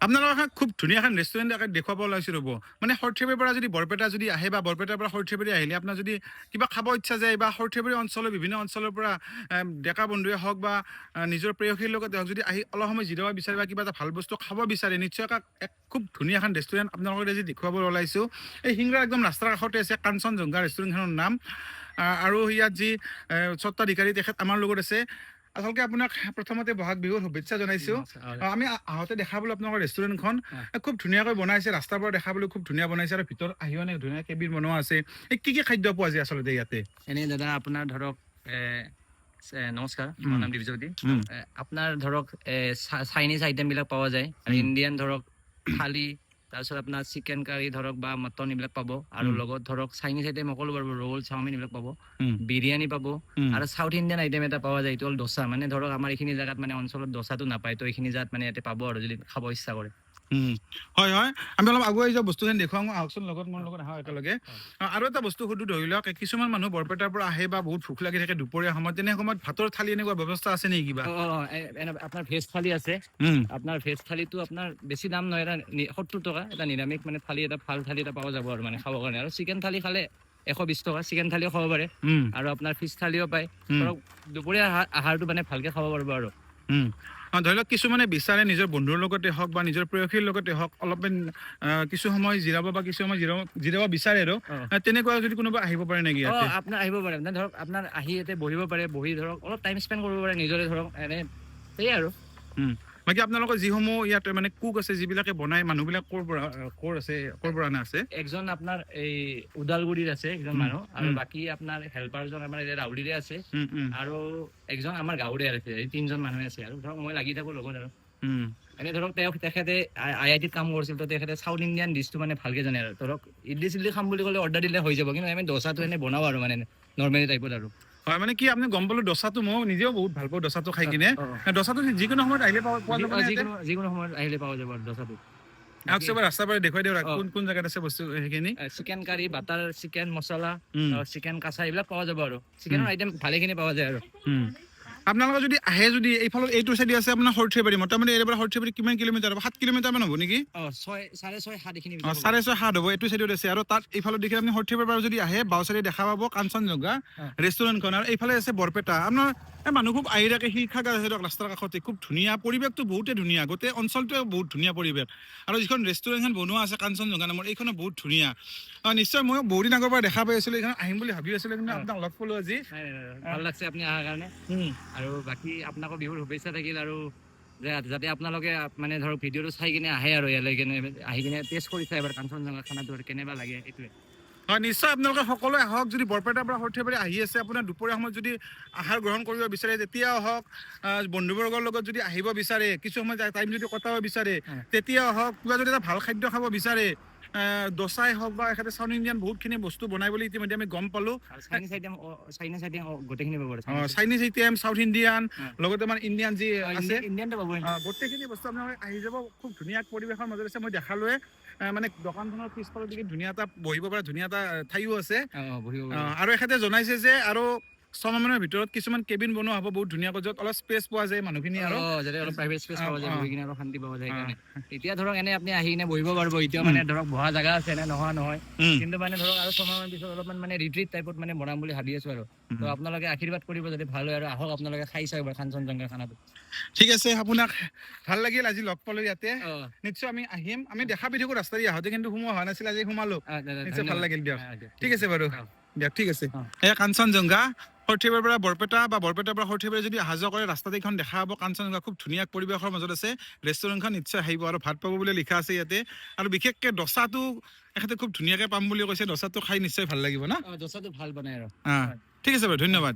আপোনালোকক খুব ধুনীয়া এখন ৰেষ্টুৰেণ্ট দেখুৱাব ওলাইছোঁ ৰ'ব। মানে সৰ্থেবাৰীৰ পৰা যদি বৰপেটা যদি আহে বা বৰপেটাৰ পৰা সৰ্থেবাৰী আহিলে আপোনাৰ যদি কিবা খাব ইচ্ছা যায় বা সৰ্থেবাৰী অঞ্চলৰ বিভিন্ন অঞ্চলৰ পৰা ডেকা বন্ধুৱে হওক বা নিজৰ প্ৰেয়সীৰ লগতে হওক যদি আহি অলপ সময় জিৰাব বিচাৰে বা কিবা এটা ভাল বস্তু খাব বিচাৰে নিশ্চয় এক খুব ধুনীয়া এখন ৰেষ্টুৰেণ্ট আপোনালোকক আজি দেখুৱাব ওলাইছোঁ। এই সিংৰা একদম ৰাস্তাৰ কাষতে আছে কাঞ্চনজংঘা ৰেষ্টুৰেণ্টখনৰ নাম। আৰু ইয়াত যি স্বত্বাধিকাৰী তেখেত আমাৰ লগত আছে। আচলতে আপোনাক প্ৰথমতে বহাগ বিহুৰ শুভেচ্ছা জনাইছোঁ। আমি আহোঁতে দেখা পালোঁ আপোনালোকৰ ৰেষ্টুৰেণ্টখন খুব ধুনীয়াকৈ বনাইছে, ৰাস্তাৰ পৰা দেখা পালোঁ খুব ধুনীয়া বনাইছে আৰু ভিতৰত আহিও অনেক ধুনীয়া কেবিন বনোৱা আছে। এই কি খাদ্য পোৱা যায় আচলতে ইয়াতে? এনেই দাদা আপোনাৰ ধৰক নমস্কাৰ, মোৰ নাম দিব্যজ্যোতি। আপোনাৰ ধৰক চাইনিজ আইটেম বিলাক পোৱা যায় আৰু ইণ্ডিয়ান ধৰক থালি, তাৰপিছত আপোনাৰ চিকেন কাৰী ধৰক বা মটন এইবিলাক পাব আৰু লগত ধৰক চাইনিজ আইটেম সকলো পাব, ৰোল চাওমিন এইবিলাক পাব, বিৰিয়ানী পাব আৰু চাউথ ইণ্ডিয়ান আইটেম এটা পোৱা যায়, এইটো হ'ল দোচা। মানে ধৰক আমাৰ এইখিনি জেগাত মানে অঞ্চলত দোচাটো নাপায়, তো এইখিনি জেগাত মানে ইয়াতে পাব আৰু যদি খাব ইচ্ছা কৰে। হয় হয়, আমি অলপ আগুৱাই যোৱা বস্তুখিনি দেখুৱাওঁ, আহকচোন লগত মোৰ লগত আহক একেলগে। আৰু এটা বস্তু সুধো, ধৰি লওক কিছুমান মানুহ বৰপেটাৰ পৰা আহে বা বহুত ভোক লাগি থাকে দুপৰীয়া সময়ত, তেনে সময়ত ভাতৰ থালি এনেকুৱা ব্যৱস্থা আছে নেকি কিবা? আপোনাৰ ভেজ থালি আছে। আপোনাৰ ভেজ থালিটো আপোনাৰ বেছি দাম নহয়, এটা 70 টকা এটা নিৰামিষ মানে থালি, এটা ভাল থালি এটা পোৱা যাব আৰু মানে খাবৰ কাৰণে। আৰু চিকেন থালি খালে 120 টকা, চিকেন থালিও খাব পাৰে আৰু আপোনাৰ ফিছ থালিও পায়। ধৰক দুপৰীয়া আহাৰটো মানে ভালকে খাব পাৰিব আৰু। ধৰি লওক কিছুমানে বিচাৰে নিজৰ বন্ধুৰ লগতে হওক বা নিজৰ প্ৰেয়সীৰ লগতে হওক অলপমান কিছু সময় জিৰাব বা কিছু সময় জিৰাব বিচাৰে আৰু তেনেকুৱা যদি কোনোবা আহিব পাৰে নেকি ইয়াতে? আপোনাৰ আহিব পাৰে, মানে ধৰক আপোনাৰ আহি ইয়াতে বহিব পাৰে, বহি ধৰক অলপ টাইম স্পেণ্ড কৰিব পাৰে নিজৰে, ধৰক এনে সেয়াই আৰু। বাকী আপোনালোকৰ যিসমূহ ইয়াতে মানে কুক আছে যিবিলাকে বনাই, মানুহবিলাক ক'ৰ পৰা আছে? একজন আপোনাৰ এই ওদালগুৰিৰ আছে একজন মানুহ, আৰু বাকী আপোনাৰ হেল্পাৰজন আমাৰ ৰাউৰিৰে আছে আৰু একজন আমাৰ গাঁৱৰে আছে। এই 3জন মানুহে আছে আৰু ধৰক মই লাগি থাকো লগত আৰু। এনে ধৰক তেখেতে IIT কাম কৰিছিল, তো তেখেতে চাউথ ইণ্ডিয়ান ডিছটো মানে ভালকে জানে আৰু। ধৰক ইডলি চিডলি খাম বুলি ক'লে অৰ্ডাৰ দিলে হৈ যাব, কিন্তু আমি দোচাটো এনে বনাওঁ আৰু মানে নৰ্মেলি টাইপত আৰু। হয়, মানে কি আপুনি গম পালো দোচাটো মই নিজেও বহুত ভাল পাওঁ দোচাটো খাই কিনে। দোচাটো যিকোনো সময়ত আহিলে পোৱা যাব, যিকোনো সময়ত আহিলে পোৱা যাব দোচাটো। ৰাস্তাৰ পৰা দেখুৱাই দিয়ক কোন জেগাত আছে বস্তু সেইখিনি। চিকেন কাৰী, বাটাৰ চিকেন মছলা, চিকেন কাঁচা এইবিলাক পোৱা যাব আৰু চিকেনৰ আইটেম ভালেখিনি পোৱা যায় আৰু। আপোনালোকে যদি আহে, যদি এইফালে এইটো চাইডে আছে আপোনাৰ সৰ্থেবাৰী, মোটামুটি ইয়াৰ পৰা সৰ্থেবাৰী কিমান কিলোমিটাৰ হ'ব? 7 কিলোমিটাৰ মান হ'ব নেকি? 6.5-7 এইখিনি। 6.5-7 হ'ব। এইটো চাইডত আছে আৰু তাত এইফালে দেখি আপুনি সৰ্থেবাৰীৰ পৰা যদি আহে বাওঁ চাইডে দেখা পাব কাঞ্চনজংঘা ৰেষ্টুৰেণ্টখন, আৰু এইফালে আছে বৰপেটা। আপোনাৰ মানুহ খুব আহি থাকে, শিক্ষাগাৰ আছে ৰাস্তাৰ কাষতে, খুব ধুনীয়া পৰিৱেশটো, বহুতেই ধুনীয়া, গোটেই অঞ্চলটোৱে বহুত ধুনীয়া পৰিৱেশ। আৰু যিখন ৰেষ্টুৰেণ্টখন বনোৱা আছে কাঞ্চনজংঘা নামৰ, এইখনো বহুত ধুনীয়া। নিশ্চয় মই বহুত দিন আগৰ পৰা দেখা পাই আছিলোঁ, এইখন আহিম বুলি ভাবি আছিলোঁ, কিন্তু আপোনাক লগ পালোঁ আজি। ভাল লাগছে আপুনি অহাৰ কাৰণে। আৰু বাকী আপোনাকো বিহুৰ শুভেচ্ছা থাকিল, আৰু যাতে আপোনালোকে মানে ধৰক ভিডিঅ'টো চাই কিনে আহে আৰু ইয়ালৈ কিনে আহি কিনে টেষ্ট কৰি চাই এবাৰ কাঞ্চনজংঘা খানাটো কেনেবা লাগে এইটোৱে। হয়, নিশ্চয় আপোনালোকে সকলোৱে আহক। যদি বৰপেটাৰ পৰা সৰ্থেবাৰী আহি আছে, আপোনাৰ দুপৰীয়া সময়ত যদি আহাৰ গ্ৰহণ কৰিব বিচাৰে তেতিয়াও আহক। বন্ধুবৰ্গৰ লগত যদি আহিব বিচাৰে, কিছু সময় টাইম যদি কটাব বিচাৰে তেতিয়াও আহক। কিবা যদি এটা ভাল খাদ্য খাব বিচাৰে, দোচাই হওক বা এখাতে চাউথ ইণ্ডিয়ান বহুতখিনি বস্তু বনাই বুলি ইতিমধ্যে আমি গম পালোঁ। চাইনিজ আইটেম গোটেইখিনি পাব। চাইনিজ আইটেম, চাউথ ইণ্ডিয়ান, লগতে আমাৰ ইণ্ডিয়ান যি আছে ইণ্ডিয়ানটো পাব। গোটেইখিনি বস্তু আপোনালোকে আহি যাব। খুব ধুনীয়া পৰিৱেশৰ মাজত আছে, মই দেখালোৱে। মানে দোকানখনৰ পিছফালৰ দিকে ধুনীয়া এটা বহিব পৰা ধুনীয়া এটা ঠাইও আছে। আৰু এখেতে জনাইছে যে আৰু 6 মাহৰ ভিতৰত কিছুমান কেবিন বনোৱা হ'ব বহুত ধুনীয়াকৈ, য'ত অলপ স্পেচ পোৱা যায় মানুহখিনি, আৰু যাতে অলপ প্ৰাইভেট স্পেচ পোৱা যায়, বহি কিনে অলপ শান্তি পাব যায়। সেইকাৰণে এতিয়া ধৰক এনে আপুনি আহি কিনে বহিব পাৰিব, এতিয়া মানে ধৰক বহা জাগা আছে, এনে নোহোৱা নহয়, কিন্তু মানে ধৰক আৰু 6 মাহৰ পিছত অলপমান মানে ৰিট্ৰিট টাইপত মানে বনাম বুলি ভাবি আছো আৰু। তো আপোনালোকে আশীৰ্বাদ কৰিব যাতে ভাল হয়, আৰু আহক আপোনালোকে খাই চাওক কাঞ্চনজংঘা খানাটো। ঠিক আছে, আপোনাক ভাল লাগিল আজি লগ পালোঁ ইয়াতে। নিশ্চয় আমি আহিম, আমি দেখা পাই থাকোঁ ৰাস্তা দি আহোঁতে, কিন্তু সোমোৱা হোৱা নাছিল, আজি সোমালোঁ। নিশ্চয় ভাল লাগিল দিয়ক। ঠিক আছে বাৰু দিয়ক, ঠিক আছে। এয়া কাঞ্চনজংঘা, সৰ্থেবাৰীৰ পৰা বৰপেটা বা বৰপেটাৰ পৰা সৰ্থেবাৰী যদি অহা যোৱা কৰে ৰাস্তাতে এইখন দেখা পাব কাঞ্চনজংঘা। খুব ধুনীয়া পৰিৱেশৰ মাজত আছে ৰেষ্টুৰেণ্টখন, নিশ্চয় আহিব আৰু ভাত পাব বুলি লিখা আছে ইয়াতে। আৰু বিশেষকৈ দোচাটো এখেতে খুব ধুনীয়াকৈ পাম বুলি কৈছে, দোচাটো খাই নিশ্চয় ভাল লাগিব ন? দোচাটো ভাল বনাই আৰু। ঠিক আছে বাৰু, ধন্যবাদ।